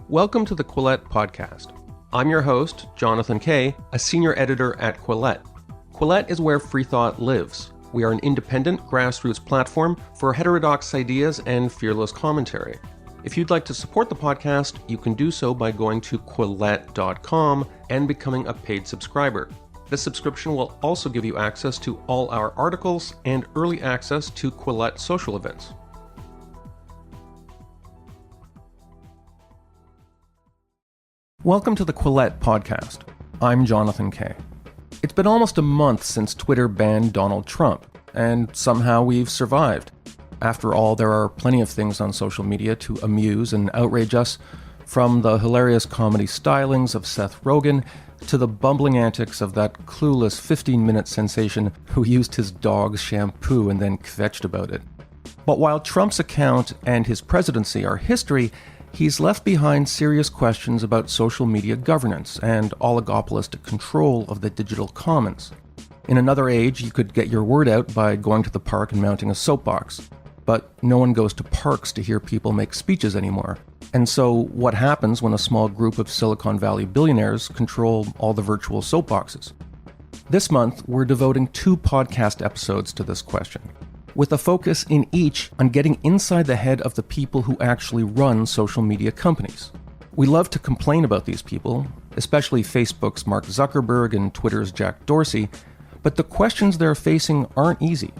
Welcome to the Quillette podcast. I'm your host, Jonathan Kay, a senior editor at Quillette. Quillette is where free thought lives. We are an independent grassroots platform for heterodox ideas and fearless commentary. If you'd like to support the podcast, you can do so by going to quillette.com and becoming a paid subscriber. This subscription will also give you access to all our articles and early access to Quillette social events. Welcome to the Quillette podcast. I'm Jonathan Kay. It's been almost a month since Twitter banned Donald Trump, and somehow we've survived. After all, there are plenty of things on social media to amuse and outrage us, from the hilarious comedy stylings of Seth Rogen to the bumbling antics of that clueless 15-minute sensation who used his dog's shampoo and then kvetched about it. But while Trump's account and his presidency are history, he's left behind serious questions about social media governance and oligopolistic control of the digital commons. In another age, you could get your word out by going to the park and mounting a soapbox. But no one goes to parks to hear people make speeches anymore. And so what happens when a small group of Silicon Valley billionaires control all the virtual soapboxes? This month, we're devoting 2 podcast episodes to this question, with a focus in each on getting inside the head of the people who actually run social media companies. We love to complain about these people, especially Facebook's Mark Zuckerberg and Twitter's Jack Dorsey, but the questions they're facing aren't easy,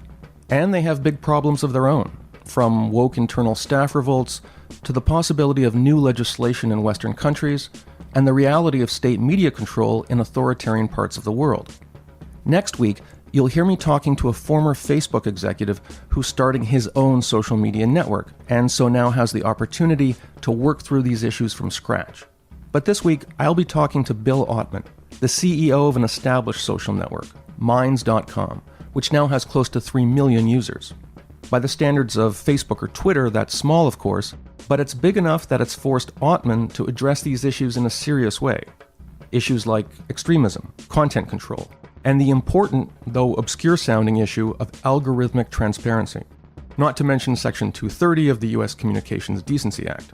and they have big problems of their own, from woke internal staff revolts to the possibility of new legislation in Western countries and the reality of state media control in authoritarian parts of the world. Next week, you'll hear me talking to a former Facebook executive who's starting his own social media network, and so now has the opportunity to work through these issues from scratch. But this week, I'll be talking to Bill Ottman, the CEO of an established social network, Minds.com, which now has close to 3 million users. By the standards of Facebook or Twitter, that's small, of course, but it's big enough that it's forced Ottman to address these issues in a serious way. Issues like extremism, content control, and the important, though obscure-sounding issue of algorithmic transparency, not to mention Section 230 of the U.S. Communications Decency Act.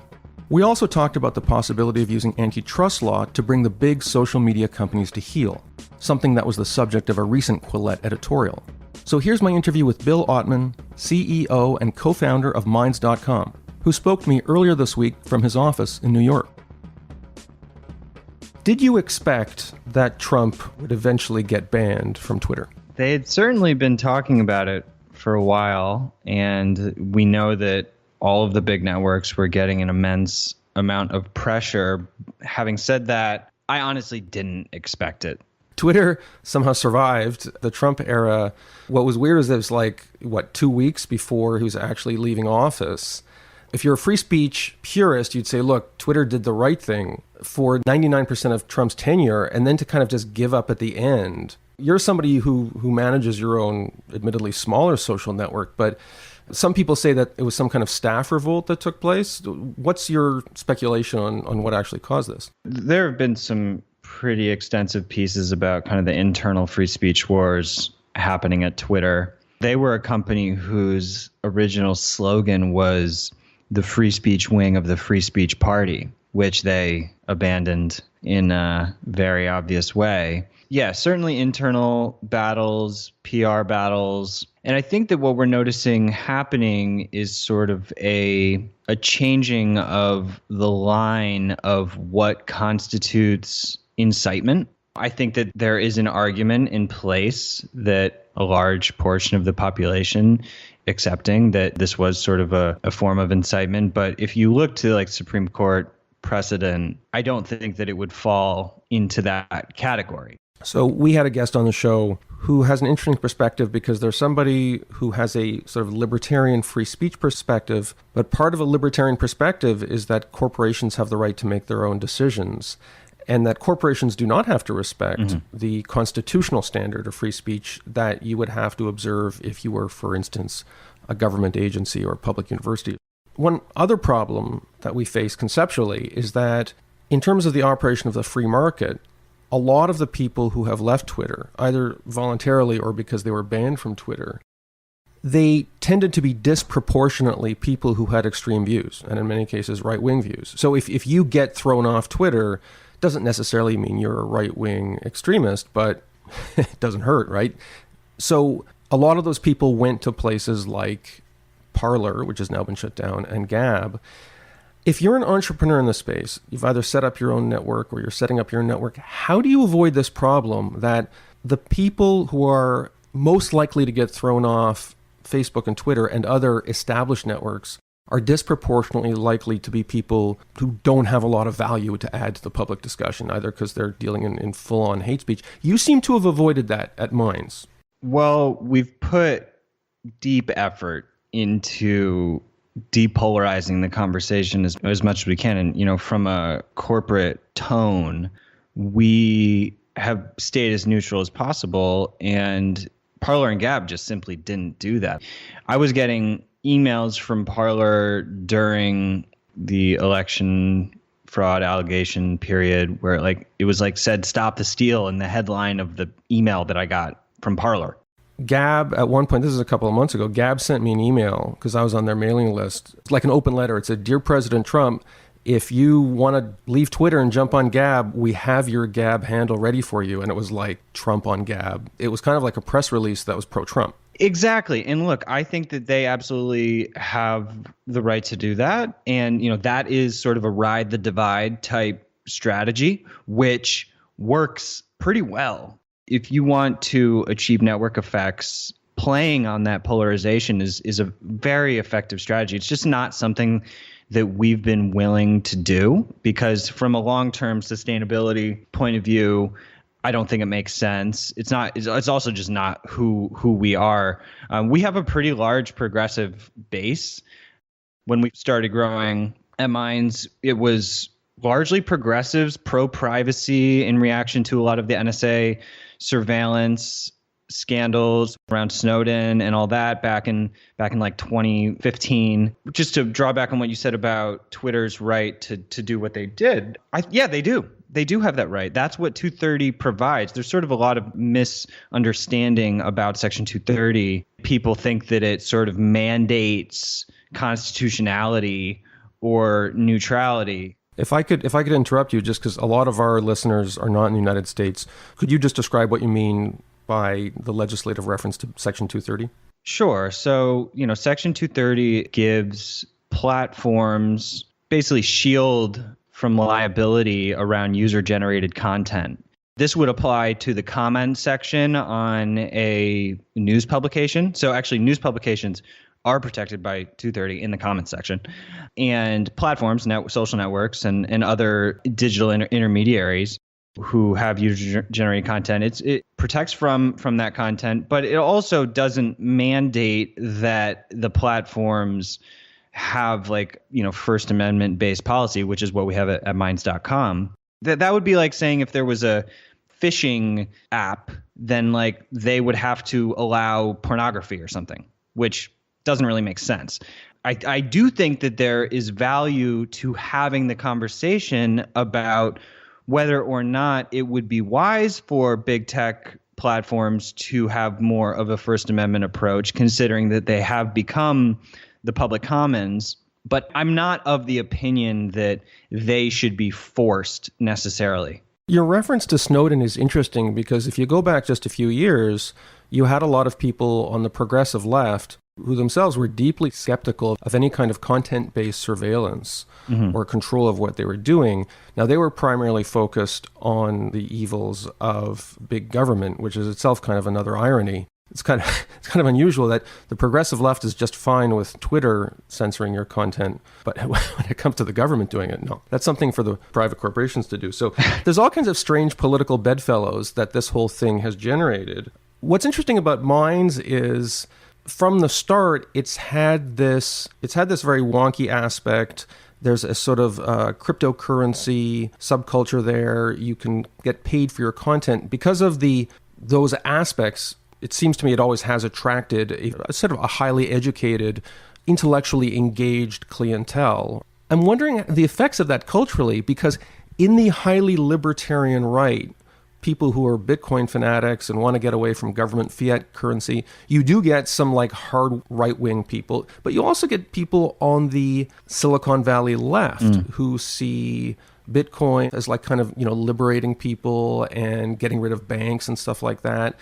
We also talked about the possibility of using antitrust law to bring the big social media companies to heel, something that was the subject of a recent Quillette editorial. So here's my interview with Bill Ottman, CEO and co-founder of Minds.com, who spoke to me earlier this week from his office in New York. Did you expect that Trump would eventually get banned from Twitter? They had certainly been talking about it for a while, and we know that all of the big networks were getting an immense amount of pressure. Having said that, I honestly didn't expect it. Twitter somehow survived the Trump era. What was weird is it was 2 weeks before he was actually leaving office. If you're a free speech purist, you'd say, look, Twitter did the right thing for 99% of Trump's tenure, and then to kind of just give up at the end. You're somebody who manages your own, admittedly smaller social network, but some people say that it was some kind of staff revolt that took place. What's your speculation on what actually caused this? There have been some pretty extensive pieces about kind of the internal free speech wars happening at Twitter. They were a company whose original slogan was the free speech wing of the free speech party, which they abandoned in a very obvious way. Yeah, certainly internal battles, PR battles. And I think that what we're noticing happening is sort of a changing of the line of what constitutes incitement. I think that there is an argument in place that a large portion of the population accepting that this was sort of a form of incitement. But if you look to like Supreme Court precedent, I don't think that it would fall into that category. So we had a guest on the show who has an interesting perspective because there's somebody who has a sort of libertarian free speech perspective, but part of a libertarian perspective is that corporations have the right to make their own decisions, and that corporations do not have to respect the constitutional standard of free speech that you would have to observe if you were, for instance, a government agency or a public university. One other problem that we face conceptually is that in terms of the operation of the free market, a lot of the people who have left Twitter, either voluntarily or because they were banned from Twitter, they tended to be disproportionately people who had extreme views, and in many cases, right-wing views. So if you get thrown off Twitter, doesn't necessarily mean you're a right-wing extremist, but it doesn't hurt, right? So a lot of those people went to places like Parler, which has now been shut down, and Gab. If you're an entrepreneur in the space, you've either set up your own network or you're setting up your own network, how do you avoid this problem that the people who are most likely to get thrown off Facebook and Twitter and other established networks are disproportionately likely to be people who don't have a lot of value to add to the public discussion, either because they're dealing in full-on hate speech? You seem to have avoided that at Minds. Well, we've put deep effort into depolarizing the conversation as much as we can. And, from a corporate tone, we have stayed as neutral as possible. And Parler and Gab just simply didn't do that. I was getting emails from Parler during the election fraud allegation period where it was said stop the steal in the headline of the email that I got from Parler. Gab, at one point, this is a couple of months ago, Gab sent me an email because I was on their mailing list. It's like an open letter. It said, "Dear President Trump, if you want to leave Twitter and jump on Gab, we have your Gab handle ready for you." And it was like Trump on Gab. It was kind of like a press release that was pro-Trump. Exactly. And look, I think that they absolutely have the right to do that. And, that is sort of a ride the divide type strategy, which works pretty well. If you want to achieve network effects, playing on that polarization is a very effective strategy. It's just not something that we've been willing to do because from a long-term sustainability point of view, I don't think it makes sense. It's also just not who we are. We have a pretty large progressive base. When we started growing at Minds, it was largely progressives, pro-privacy in reaction to a lot of the NSA surveillance scandals around Snowden and all that back in 2015. Just to draw back on what you said about Twitter's right to do what they did. Yeah, they do. They do have that right. That's what 230 provides. There's sort of a lot of misunderstanding about Section 230. People think that it sort of mandates constitutionality or neutrality. If I could interrupt you, just because a lot of our listeners are not in the United States, could you just describe what you mean by the legislative reference to Section 230? Sure. So, Section 230 gives platforms basically shield from liability around user-generated content. This would apply to the comment section on a news publication. So actually, news publications are protected by 230 in the comments section. And platforms, social networks, and other digital intermediaries who have user-generated content, it protects from that content, but it also doesn't mandate that the platforms have First Amendment based policy, which is what we have at minds.com. That would be like saying if there was a phishing app, then they would have to allow pornography or something, which doesn't really make sense. I do think that there is value to having the conversation about whether or not it would be wise for big tech platforms to have more of a First Amendment approach, considering that they have become the public commons. But I'm not of the opinion that they should be forced necessarily. Your reference to Snowden is interesting because if you go back just a few years, you had a lot of people on the progressive left who themselves were deeply skeptical of any kind of content-based surveillance or control of what they were doing. Now, they were primarily focused on the evils of big government, which is itself kind of another irony. It's kind of unusual that the progressive left is just fine with Twitter censoring your content, but when it comes to the government doing it, no. That's something for the private corporations to do. So there's all kinds of strange political bedfellows that this whole thing has generated. What's interesting about Minds is from the start, it's had this very wonky aspect. There's a sort of cryptocurrency subculture there. You can get paid for your content. Because of those aspects, it seems to me it always has attracted a sort of a highly educated, intellectually engaged clientele. I'm wondering the effects of that culturally, because in the highly libertarian right, people who are Bitcoin fanatics and want to get away from government fiat currency. You do get some like hard right-wing people, but you also get people on the Silicon Valley left who see Bitcoin as like kind of, liberating people and getting rid of banks and stuff like that.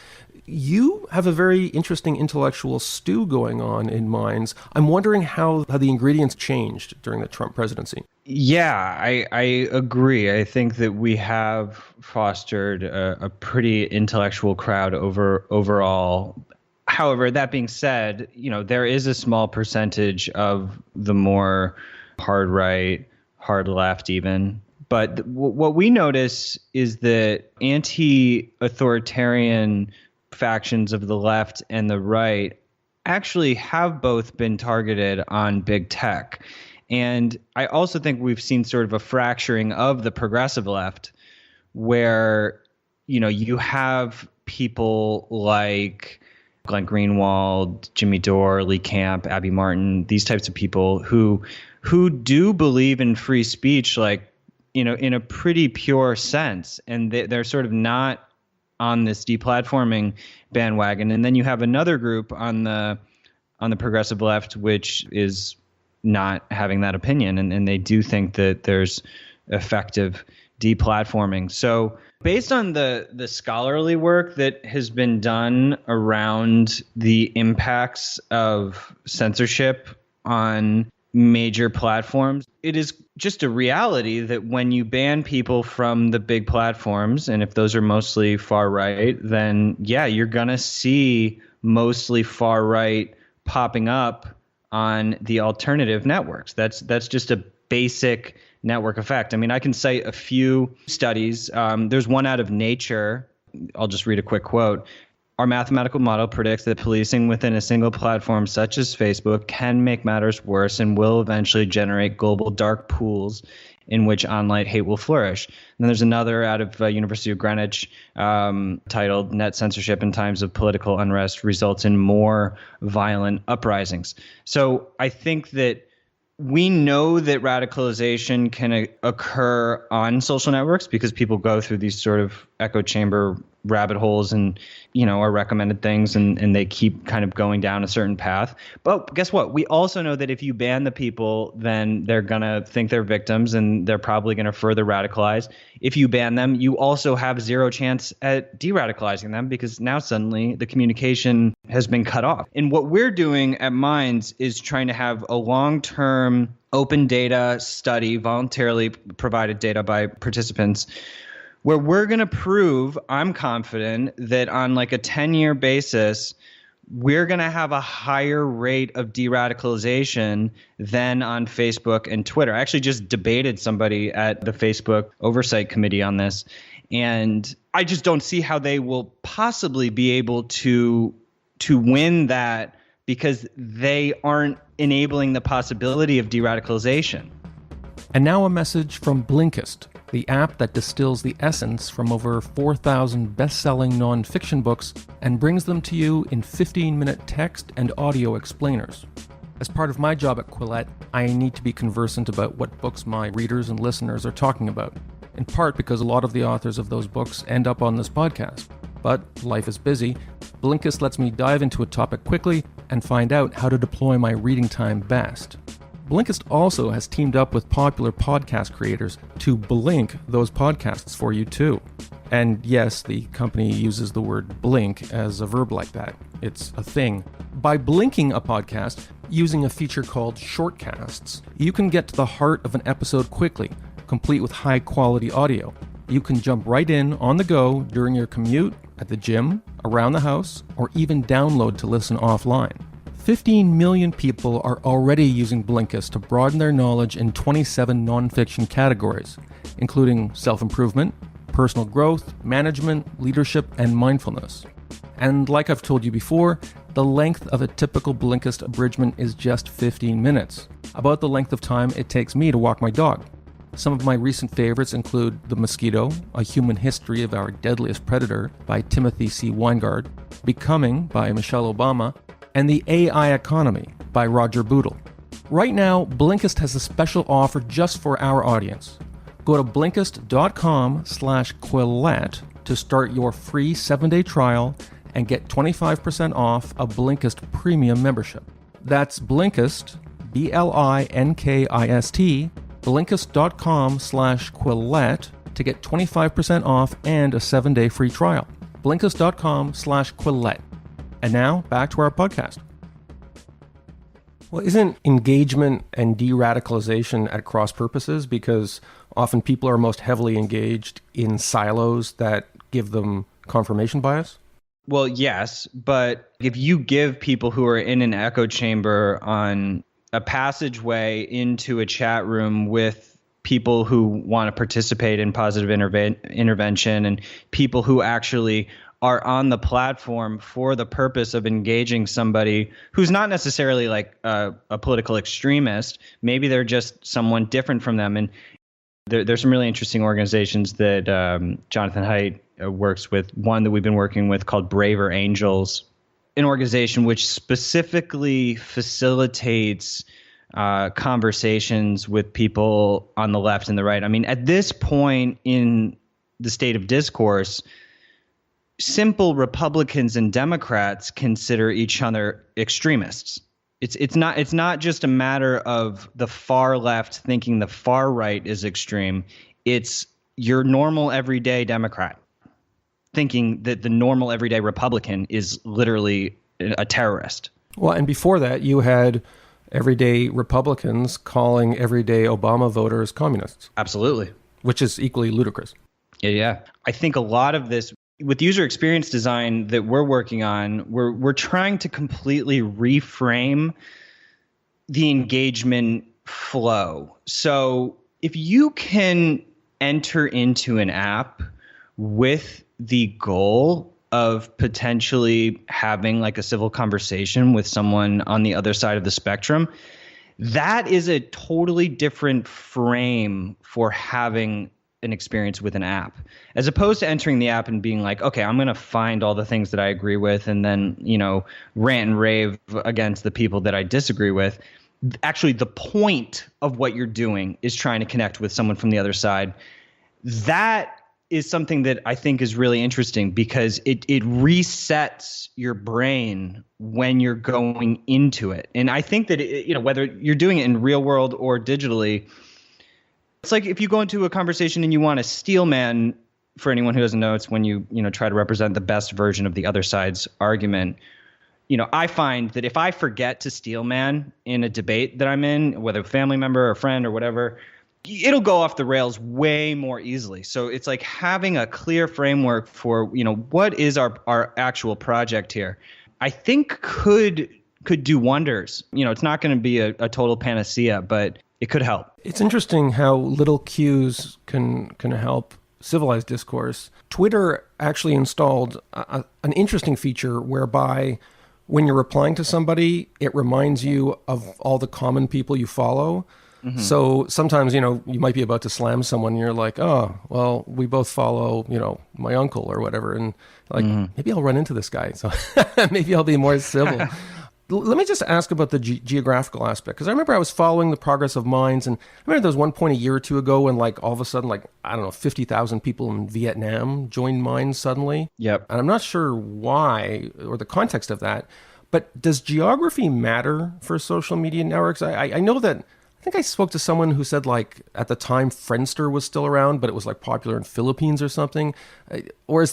You have a very interesting intellectual stew going on in minds. I'm wondering how the ingredients changed during the Trump presidency. Yeah, I agree. I think that we have fostered a pretty intellectual crowd overall. However, that being said, there is a small percentage of the more hard right, hard left even. But what we notice is that anti-authoritarian factions of the left and the right actually have both been targeted on big tech. And I also think we've seen sort of a fracturing of the progressive left where, you have people like Glenn Greenwald, Jimmy Dore, Lee Camp, Abby Martin, these types of people who do believe in free speech, like, in a pretty pure sense. And they're sort of not on this deplatforming bandwagon. And then you have another group on the progressive left, which is not having that opinion. And they do think that there's effective deplatforming. So based on the scholarly work that has been done around the impacts of censorship on major platforms, it is just a reality that when you ban people from the big platforms, and if those are mostly far right, then yeah, you're going to see mostly far right popping up on the alternative networks. That's just a basic network effect. I mean, I can cite a few studies. There's one out of Nature. I'll just read a quick quote. Our mathematical model predicts that policing within a single platform such as Facebook can make matters worse and will eventually generate global dark pools in which online hate will flourish. And then there's another out of University of Greenwich titled Net Censorship in Times of Political Unrest Results in More Violent Uprisings. So I think that we know that radicalization can occur on social networks because people go through these sort of echo chamber rabbit holes and, are recommended things and they keep kind of going down a certain path. But guess what? We also know that if you ban the people, then they're going to think they're victims and they're probably going to further radicalize. If you ban them, you also have zero chance at de-radicalizing them because now suddenly the communication has been cut off. And what we're doing at Minds is trying to have a long-term open data study, voluntarily provided data by participants, where we're going to prove, I'm confident, that on like a 10-year basis, we're going to have a higher rate of de-radicalization than on Facebook and Twitter. I actually just debated somebody at the Facebook Oversight Committee on this, and I just don't see how they will possibly be able to win that because they aren't enabling the possibility of de-radicalization. And now a message from Blinkist, the app that distills the essence from over 4,000 best-selling nonfiction books and brings them to you in 15-minute text and audio explainers. As part of my job at Quillette, I need to be conversant about what books my readers and listeners are talking about, in part because a lot of the authors of those books end up on this podcast. But life is busy. Blinkist lets me dive into a topic quickly and find out how to deploy my reading time best. Blinkist also has teamed up with popular podcast creators to blink those podcasts for you too. And yes, the company uses the word blink as a verb like that. It's a thing. By blinking a podcast using a feature called shortcasts, you can get to the heart of an episode quickly, complete with high quality audio. You can jump right in on the go during your commute, at the gym, around the house, or even download to listen offline. 15 million people are already using Blinkist to broaden their knowledge in 27 nonfiction categories, including self-improvement, personal growth, management, leadership, and mindfulness. And like I've told you before, the length of a typical Blinkist abridgment is just 15 minutes, about the length of time it takes me to walk my dog. Some of my recent favorites include The Mosquito, A Human History of Our Deadliest Predator by Timothy C. Weingard, Becoming by Michelle Obama, and The AI Economy by Roger Bootle. Right now, Blinkist has a special offer just for our audience. Go to Blinkist.com/Quillette to start your free 7-day trial and get 25% off a Blinkist premium membership. That's Blinkist, Blinkist, Blinkist.com/Quillette to get 25% off and a 7-day free trial. Blinkist.com/Quillette. And now, back to our podcast. Well, isn't engagement and de-radicalization at cross purposes? Because often people are most heavily engaged in silos that give them confirmation bias? Well, yes, but if you give people who are in an echo chamber on a passageway into a chat room with people who want to participate in positive intervention and people who actually are on the platform for the purpose of engaging somebody who's not necessarily like a political extremist, maybe they're just someone different from them. And there's some really interesting organizations that Jonathan Haidt works with. One that we've been working with called Braver Angels, an organization which specifically facilitates conversations with people on the left and the right. I mean, at this point in the state of discourse, simple Republicans and Democrats consider each other extremists. It's not just a matter of the far left thinking the far right is extreme. It's your normal everyday Democrat thinking that the normal everyday Republican is literally a terrorist. Well, and before that, you had everyday Republicans calling everyday Obama voters communists. Absolutely. Which is equally ludicrous. Yeah. I think a lot of this with user experience design that we're working on, we're trying to completely reframe the engagement flow. So if you can enter into an app with the goal of potentially having like a civil conversation with someone on the other side of the spectrum, that is a totally different frame for having an experience with an app, as opposed to entering the app and being like, okay, I'm going to find all the things that I agree with and then, rant and rave against the people that I disagree with. Actually, the point of what you're doing is trying to connect with someone from the other side. That is something that I think is really interesting because it resets your brain when you're going into it. And I think that, whether you're doing it in real world or digitally, it's like if you go into a conversation and you want to steel man, for anyone who doesn't know, it's when you try to represent the best version of the other side's argument. I find that if I forget to steel man in a debate that I'm in, whether a family member or a friend or whatever, it'll go off the rails way more easily. So it's like having a clear framework for, what is our actual project here, I think could do wonders. It's not going to be a total panacea, but it could help. It's interesting how little cues can help civilized discourse. Twitter actually installed an interesting feature whereby when you're replying to somebody, it reminds you of all the common people you follow. Mm-hmm. So sometimes, you might be about to slam someone and you're like, oh, well, we both follow, my uncle or whatever. And like, maybe I'll run into this guy. So maybe I'll be more civil. Let me just ask about the geographical aspect, because I remember I was following the progress of Minds, and I remember there was one point a year or two ago when, like, all of a sudden, 50,000 people in Vietnam joined Minds suddenly. Yep. And I'm not sure why or the context of that, but does geography matter for social media networks? I know that, I think I spoke to someone who said, like, at the time Friendster was still around, but it was, like, popular in Philippines or something. Or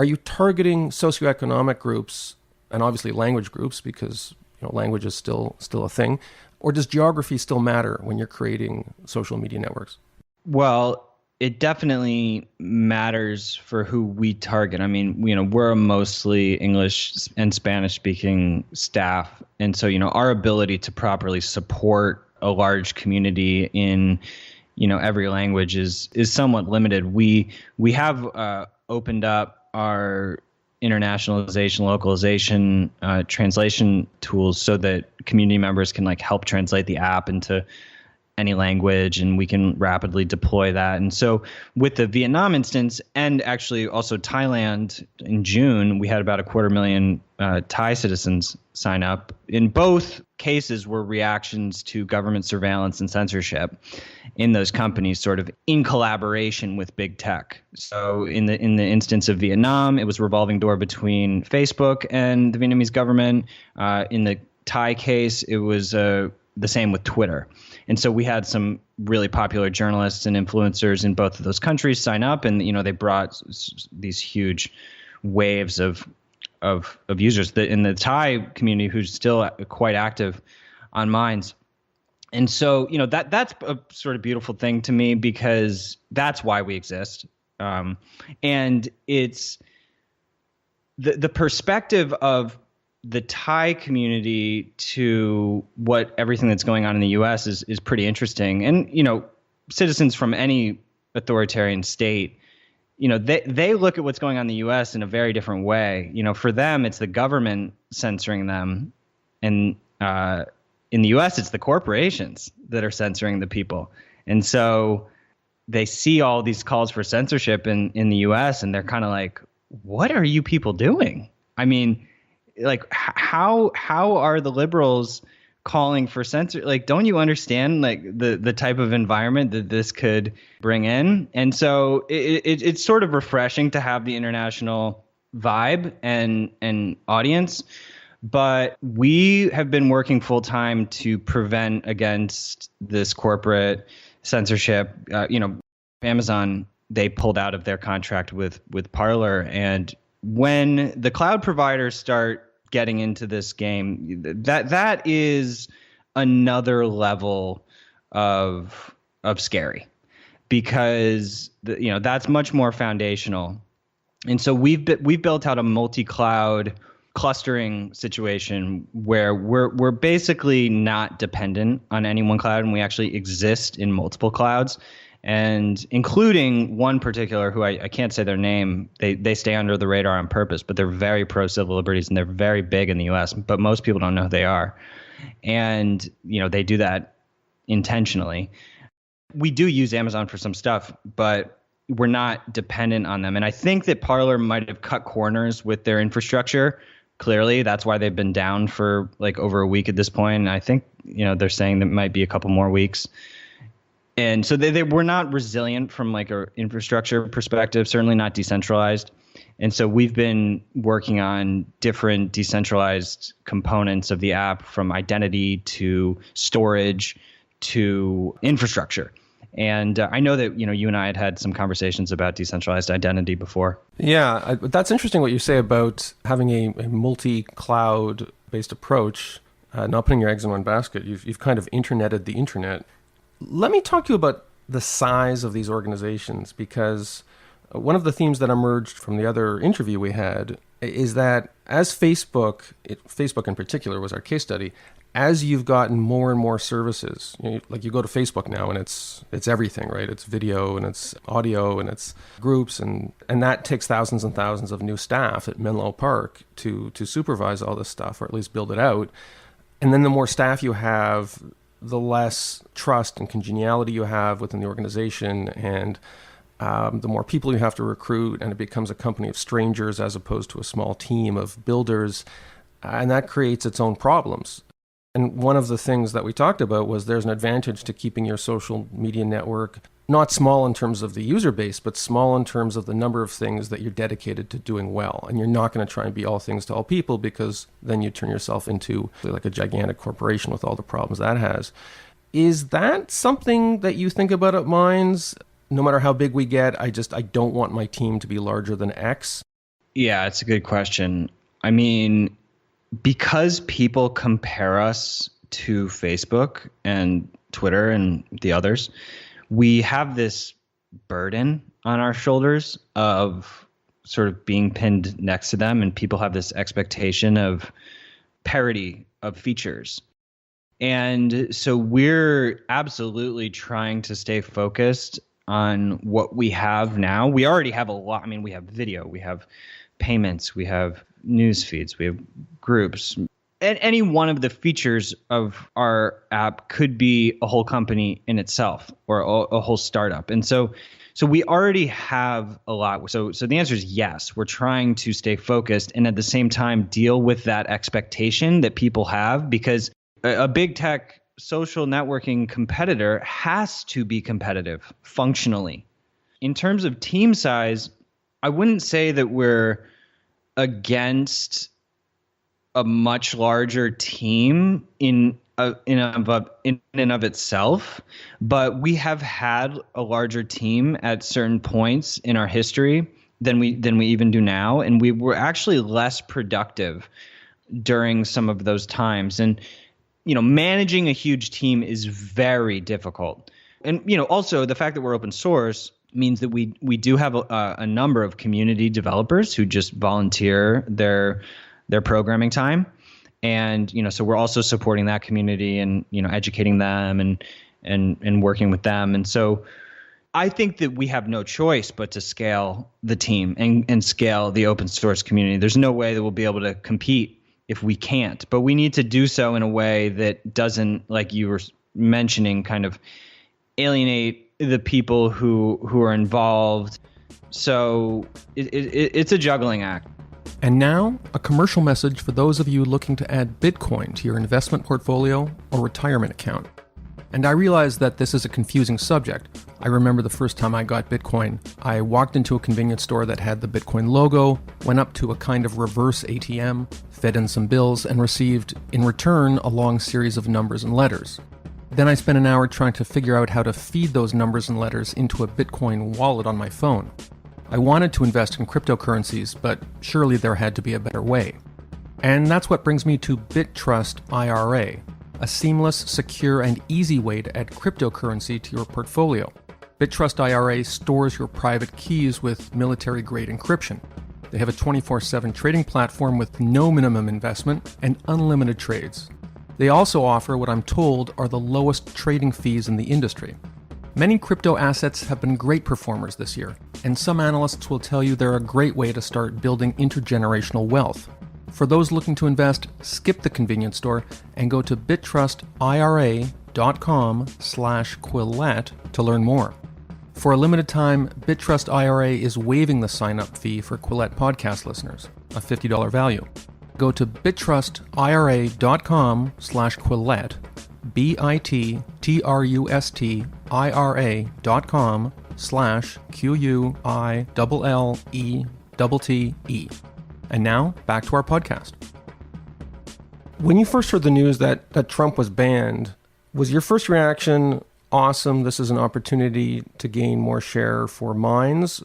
are you targeting socioeconomic groups and obviously language groups, because language is still a thing, or does geography still matter when you're creating social media networks? Well, it definitely matters for who we target. I mean, we're a mostly English and Spanish speaking staff, and so our ability to properly support a large community in every language is somewhat limited. We have opened up our internationalization, localization, translation tools so that community members can help translate the app into any language, and we can rapidly deploy that. And so with the Vietnam instance, and actually also Thailand in June, we had about 250,000 Thai citizens sign up. In both cases were reactions to government surveillance and censorship in those companies, sort of in collaboration with big tech. So in the instance of Vietnam, it was a revolving door between Facebook and the Vietnamese government. In the Thai case, it was the same with Twitter. And so we had some really popular journalists and influencers in both of those countries sign up, and they brought these huge waves of users in the Thai community, who's still quite active on Minds. And so, that's a sort of beautiful thing to me, because that's why we exist. And it's the perspective of the Thai community to everything that's going on in the U.S. is pretty interesting. And, citizens from any authoritarian state, they look at what's going on in the U.S. in a very different way. For them, it's the government censoring them. And in the U.S., it's the corporations that are censoring the people. And so they see all these calls for censorship in the U.S. and they're kind of like, what are you people doing? I mean, like, how are the liberals calling for censor? Like, don't you understand like the type of environment that this could bring in? And so it's sort of refreshing to have the international vibe and audience. But we have been working full time to prevent against this corporate censorship. Amazon, they pulled out of their contract with Parler, and when the cloud providers start getting into this game, that is another level of scary, because that's much more foundational. And so we've built out a multi-cloud clustering situation where we're basically not dependent on any one cloud, and we actually exist in multiple clouds. And including one particular, who I can't say their name, they stay under the radar on purpose, but they're very pro-civil liberties, and they're very big in the U.S., but most people don't know who they are. And, they do that intentionally. We do use Amazon for some stuff, but we're not dependent on them. And I think that Parler might have cut corners with their infrastructure. Clearly, that's why they've been down for like over a week at this point. And I think, they're saying that it might be a couple more weeks. And so they were not resilient from like an infrastructure perspective, certainly not decentralized. And so we've been working on different decentralized components of the app, from identity to storage to infrastructure. And I know that, you and I had some conversations about decentralized identity before. Yeah, that's interesting what you say about having a multi-cloud based approach, not putting your eggs in one basket. You've kind of interneted the internet. Let me talk to you about the size of these organizations, because one of the themes that emerged from the other interview we had is that as Facebook in particular was our case study, as you've gotten more and more services, like you go to Facebook now and it's everything, right? It's video and it's audio and it's groups, and that takes thousands and thousands of new staff at Menlo Park to supervise all this stuff, or at least build it out. And then the more staff you have, the less trust and congeniality you have within the organization, and the more people you have to recruit, and it becomes a company of strangers as opposed to a small team of builders, and that creates its own problems. And one of the things that we talked about was there's an advantage to keeping your social media network not small in terms of the user base, but small in terms of the number of things that you're dedicated to doing well. And you're not going to try and be all things to all people, because then you turn yourself into like a gigantic corporation with all the problems that has. Is that something that you think about at Minds? No matter how big we get, I don't want my team to be larger than X. Yeah, it's a good question. I mean, because people compare us to Facebook and Twitter and the others, we have this burden on our shoulders of sort of being pinned next to them, and people have this expectation of parity of features. And so we're absolutely trying to stay focused on what we have now. We already have a lot. I mean, we have video, we have payments, we have news feeds, we have groups, any one of the features of our app could be a whole company in itself or a whole startup. And so we already have a lot. So the answer is yes. We're trying to stay focused and at the same time deal with that expectation that people have, because a big tech social networking competitor has to be competitive functionally. In terms of team size, I wouldn't say that we're against a much larger team in and of itself, but we have had a larger team at certain points in our history than we even do now, and we were actually less productive during some of those times. And managing a huge team is very difficult. And also the fact that we're open source means that we do have a number of community developers who just volunteer their programming time. And, so we're also supporting that community and, educating them and working with them. And so I think that we have no choice but to scale the team and scale the open source community. There's no way that we'll be able to compete if we can't, but we need to do so in a way that doesn't, like you were mentioning, kind of alienate the people who are involved. So it's a juggling act. And now, a commercial message for those of you looking to add Bitcoin to your investment portfolio or retirement account. And I realize that this is a confusing subject. I remember the first time I got Bitcoin, I walked into a convenience store that had the Bitcoin logo, went up to a kind of reverse ATM, fed in some bills, and received, in return, a long series of numbers and letters. Then I spent an hour trying to figure out how to feed those numbers and letters into a Bitcoin wallet on my phone. I wanted to invest in cryptocurrencies, but surely there had to be a better way. And that's what brings me to BitTrust IRA, a seamless, secure, and easy way to add cryptocurrency to your portfolio. BitTrust IRA stores your private keys with military-grade encryption. They have a 24/7 trading platform with no minimum investment and unlimited trades. They also offer what I'm told are the lowest trading fees in the industry. Many crypto assets have been great performers this year, and some analysts will tell you they're a great way to start building intergenerational wealth. For those looking to invest, skip the convenience store and go to bitrustira.com/Quillette to learn more. For a limited time, BitTrust IRA is waiving the sign-up fee for Quillette podcast listeners, a $50 value. Go to bitrustira.com/Quillette, bitrustira.com/QUILLETTE. And now, back to our podcast. When you first heard the news that Trump was banned, was your first reaction, awesome, this is an opportunity to gain more share for mines?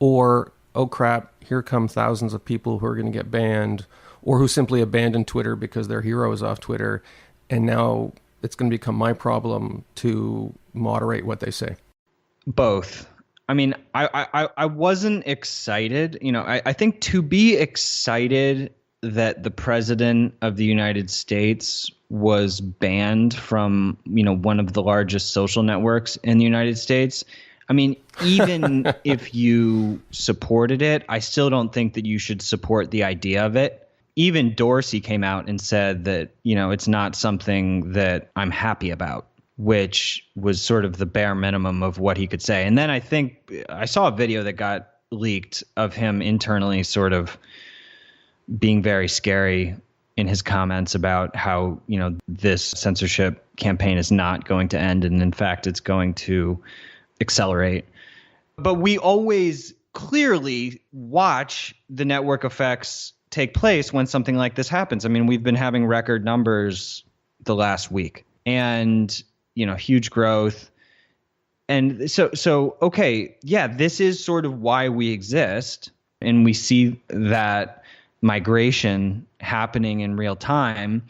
Or, oh crap, here come thousands of people who are going to get banned, or who simply abandoned Twitter because their hero is off Twitter, and now it's going to become my problem to moderate what they say? Both. I mean, I wasn't excited. I think to be excited that the president of the United States was banned from, one of the largest social networks in the United States. I mean, even if you supported it, I still don't think that you should support the idea of it. Even Dorsey came out and said that, it's not something that I'm happy about, which was sort of the bare minimum of what he could say. And then I think I saw a video that got leaked of him internally sort of being very scary in his comments about how, this censorship campaign is not going to end. And in fact, it's going to accelerate. But we always clearly watch the network effects take place when something like this happens. I mean, we've been having record numbers the last week and, huge growth. And so, okay, yeah, this is sort of why we exist. And we see that migration happening in real time.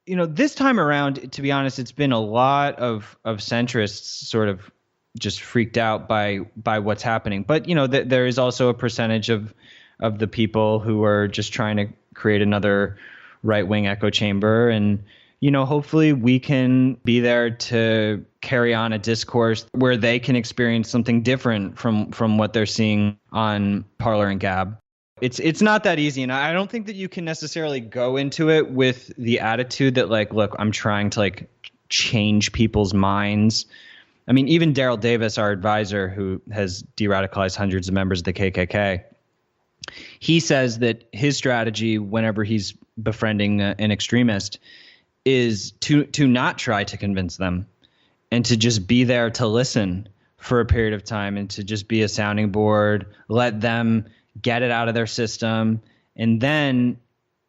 This time around, to be honest, it's been a lot of centrists sort of just freaked out by what's happening. But, there is also a percentage of the people who are just trying to create another right-wing echo chamber. And, hopefully we can be there to carry on a discourse where they can experience something different from what they're seeing on Parler and Gab. It's not that easy. And I don't think that you can necessarily go into it with the attitude that like, look, I'm trying to like change people's minds. I mean, even Daryl Davis, our advisor who has de-radicalized hundreds of members of the KKK, he says that his strategy whenever he's befriending an extremist is to not try to convince them and to just be there to listen for a period of time and to just be a sounding board, let them get it out of their system. And then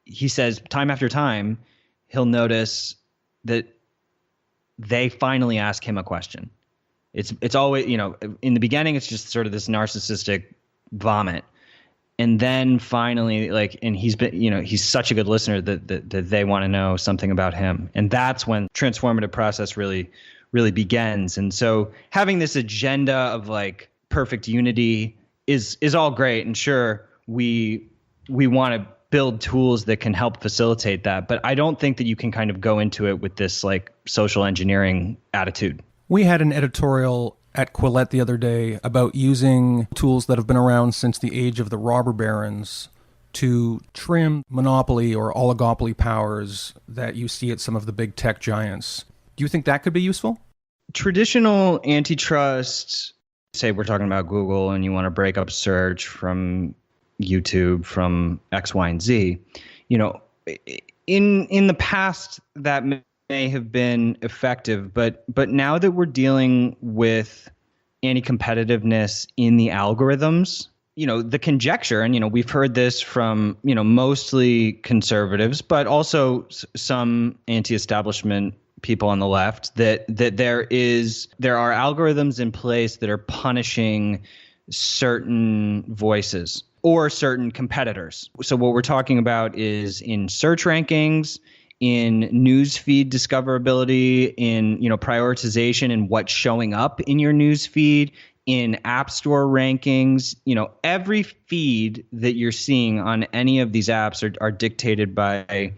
he says time after time, he'll notice that they finally ask him a question. It's always, in the beginning, it's just sort of this narcissistic vomit. And then finally, and he's such a good listener that they want to know something about him. And that's when transformative process really begins. And so having this agenda of like perfect unity is all great. And sure, we want to build tools that can help facilitate that. But I don't think that you can kind of go into it with this like social engineering attitude. We had an editorial at Quillette the other day about using tools that have been around since the age of the robber barons to trim monopoly or oligopoly powers that you see at some of the big tech giants. Do you think that could be useful? Traditional antitrust, say we're talking about Google and you want to break up search from YouTube, from X, Y, and Z, in the past that may have been effective, but now that we're dealing with anti-competitiveness in the algorithms, the conjecture, and we've heard this from mostly conservatives, but also some anti-establishment people on the left, that there are algorithms in place that are punishing certain voices or certain competitors. So what we're talking about is in search rankings, in newsfeed discoverability, in prioritization and what's showing up in your newsfeed, in app store rankings. Every feed that you're seeing on any of these apps are dictated by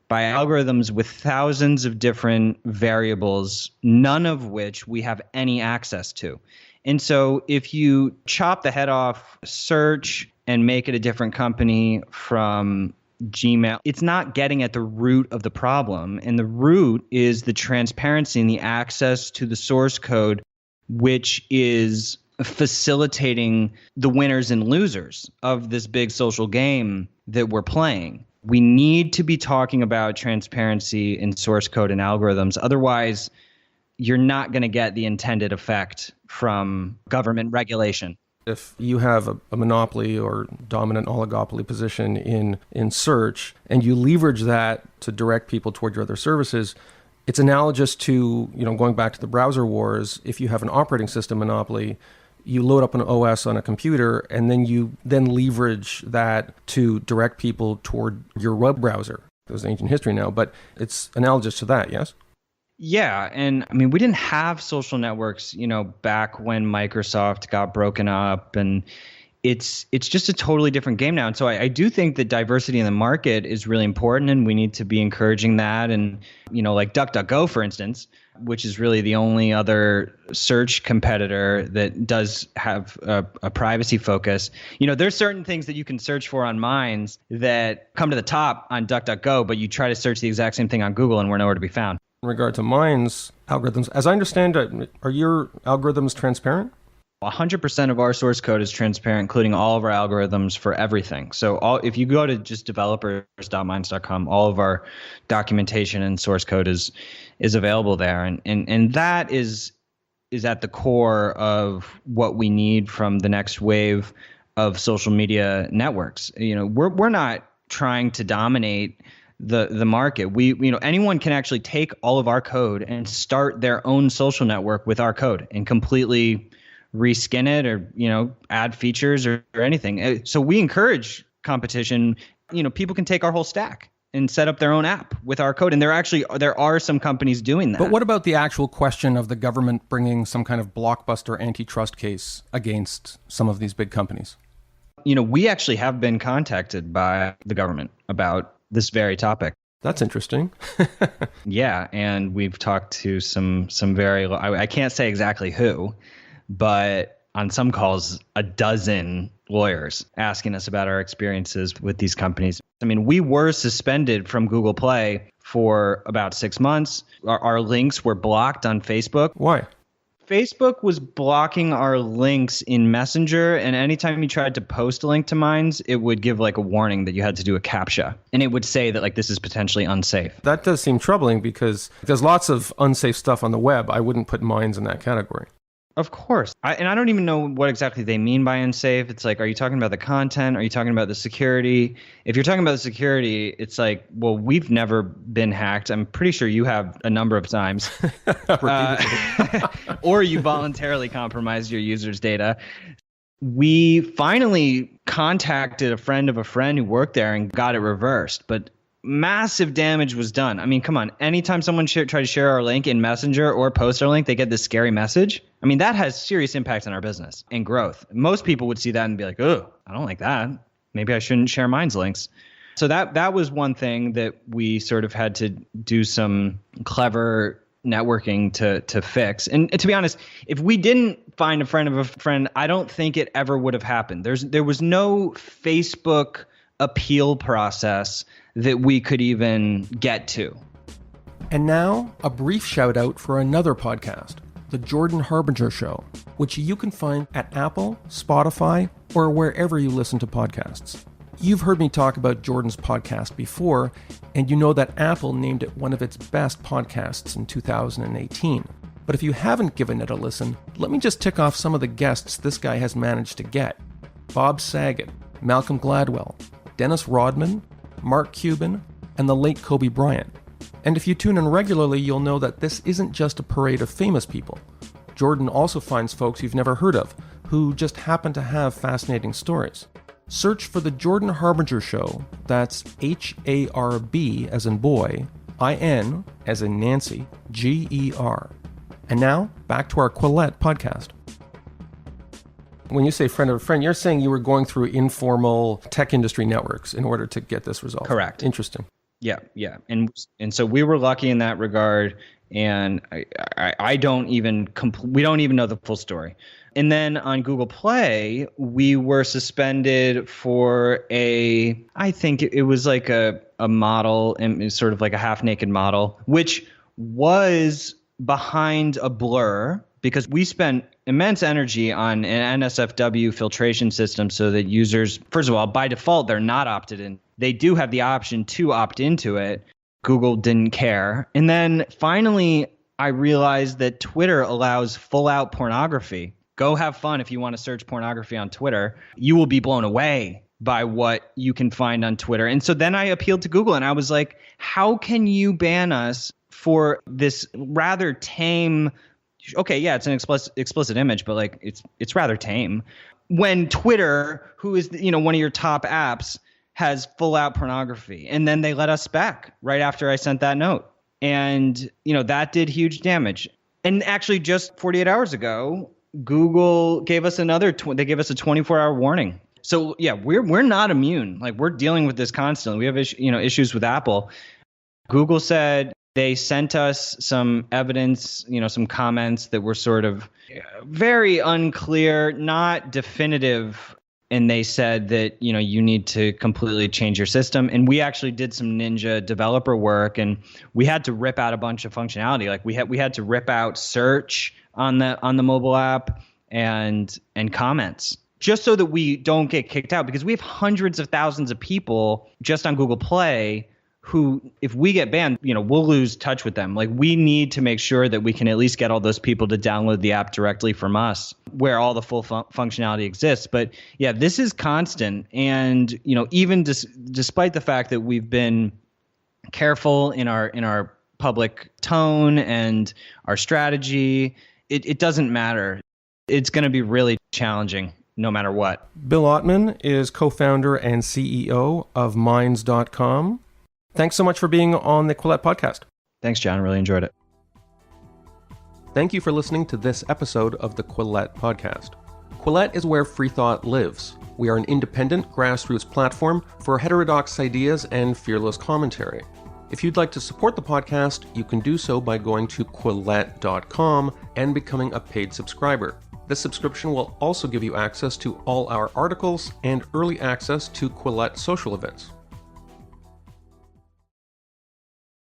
algorithms with thousands of different variables, none of which we have any access to. And so if you chop the head off search and make it a different company from Gmail, it's not getting at the root of the problem. And the root is the transparency and the access to the source code, which is facilitating the winners and losers of this big social game that we're playing. We need to be talking about transparency in source code and algorithms. Otherwise, you're not going to get the intended effect from government regulation. If you have a monopoly or dominant oligopoly position in search and you leverage that to direct people toward your other services, it's analogous to, going back to the browser wars. If you have an operating system monopoly, you load up an OS on a computer and then you leverage that to direct people toward your web browser. It was ancient history now, but it's analogous to that, yes? Yeah. And I mean, we didn't have social networks, back when Microsoft got broken up, and it's just a totally different game now. And so I do think that diversity in the market is really important, and we need to be encouraging that. And, like DuckDuckGo, for instance, which is really the only other search competitor that does have a privacy focus. There's certain things that you can search for on Minds that come to the top on DuckDuckGo, but you try to search the exact same thing on Google and we're nowhere to be found. In regard to Minds algorithms, as I understand it, are your algorithms transparent? 100% of our source code is transparent, including all of our algorithms for everything. So if you go to just developers.minds.com, all of our documentation and source code is available there. And that is at the core of what we need from the next wave of social media networks. We're not trying to dominate the market. Anyone can actually take all of our code and start their own social network with our code and completely reskin it or, add features or anything. So we encourage competition. People can take our whole stack and set up their own app with our code. And there are some companies doing that. But what about the actual question of the government bringing some kind of blockbuster antitrust case against some of these big companies? We actually have been contacted by the government about this very topic. That's interesting. Yeah. And we've talked to some very, I can't say exactly who, but on some calls, a dozen lawyers asking us about our experiences with these companies. I mean, we were suspended from Google Play for about 6 months. Our links were blocked on Facebook. Why? Facebook was blocking our links in Messenger, and anytime you tried to post a link to mine, it would give like a warning that you had to do a CAPTCHA, and it would say that like this is potentially unsafe. That does seem troubling because there's lots of unsafe stuff on the web. I wouldn't put mines in that category. Of course. And I don't even know what exactly they mean by unsafe. It's like, are you talking about the content? Are you talking about the security? If you're talking about the security, it's like, well, we've never been hacked. I'm pretty sure you have a number of times. Or you voluntarily compromised your users' data. We finally contacted a friend of a friend who worked there and got it reversed. But massive damage was done. I mean, come on. Anytime someone tried to share our link in Messenger or post our link, they get this scary message. I mean, that has serious impact on our business and growth. Most people would see that and be like, oh, I don't like that. Maybe I shouldn't share mine's links. So that was one thing that we sort of had to do some clever networking to fix. And to be honest, if we didn't find a friend of a friend, I don't think it ever would have happened. There was no Facebook appeal process that we could even get to. And now, a brief shout out for another podcast, The Jordan Harbinger Show, which you can find at Apple, Spotify, or wherever you listen to podcasts. You've heard me talk about Jordan's podcast before, and you know that Apple named it one of its best podcasts in 2018. But if you haven't given it a listen, let me just tick off some of the guests this guy has managed to get. Bob Saget, Malcolm Gladwell, Dennis Rodman, Mark Cuban, and the late Kobe Bryant. And if you tune in regularly, you'll know that this isn't just a parade of famous people. Jordan also finds folks you've never heard of, who just happen to have fascinating stories. Search for The Jordan Harbinger Show, that's H-A-R-B as in boy, I-N as in Nancy, G-E-R. And now, back to our Quillette podcast. When you say friend of a friend, you're saying you were going through informal tech industry networks in order to get this result. Correct. Interesting. Yeah. And so we were lucky in that regard, and we don't even know the full story. And then on Google Play, we were suspended for I think it was like a model, and sort of like a half-naked model, which was behind a blur, because we spent immense energy on an NSFW filtration system so that users, first of all, by default, they're not opted in. They do have the option to opt into it. Google didn't care. And then finally, I realized that Twitter allows full-out pornography. Go have fun if you want to search pornography on Twitter. You will be blown away by what you can find on Twitter. And so then I appealed to Google, and I was like, how can you ban us for this rather tame... Okay, yeah, it's an explicit image, but like it's rather tame. When Twitter, who is one of your top apps, has full out pornography, and then they let us back right after I sent that note, and that did huge damage. And actually, just 48 hours ago, Google gave us they gave us a 24-hour warning. So yeah, we're not immune. Like, we're dealing with this constantly. We have issues with Apple. Google said they sent us some evidence, some comments that were sort of very unclear, not definitive. And they said that, you need to completely change your system. And we actually did some Ninja developer work, and we had to rip out a bunch of functionality. Like we had to rip out search on the mobile app and comments, just so that we don't get kicked out, because we have hundreds of thousands of people just on Google Play who, if we get banned, we'll lose touch with them. Like, we need to make sure that we can at least get all those people to download the app directly from us, where all the full functionality exists. But yeah, this is constant. And, even despite the fact that we've been careful in our public tone and our strategy, it doesn't matter. It's going to be really challenging no matter what. Bill Ottman is co-founder and CEO of Minds.com. Thanks so much for being on the Quillette podcast. Thanks, John. Really enjoyed it. Thank you for listening to this episode of the Quillette podcast. Quillette is where free thought lives. We are an independent grassroots platform for heterodox ideas and fearless commentary. If you'd like to support the podcast, you can do so by going to Quillette.com and becoming a paid subscriber. This subscription will also give you access to all our articles and early access to Quillette social events.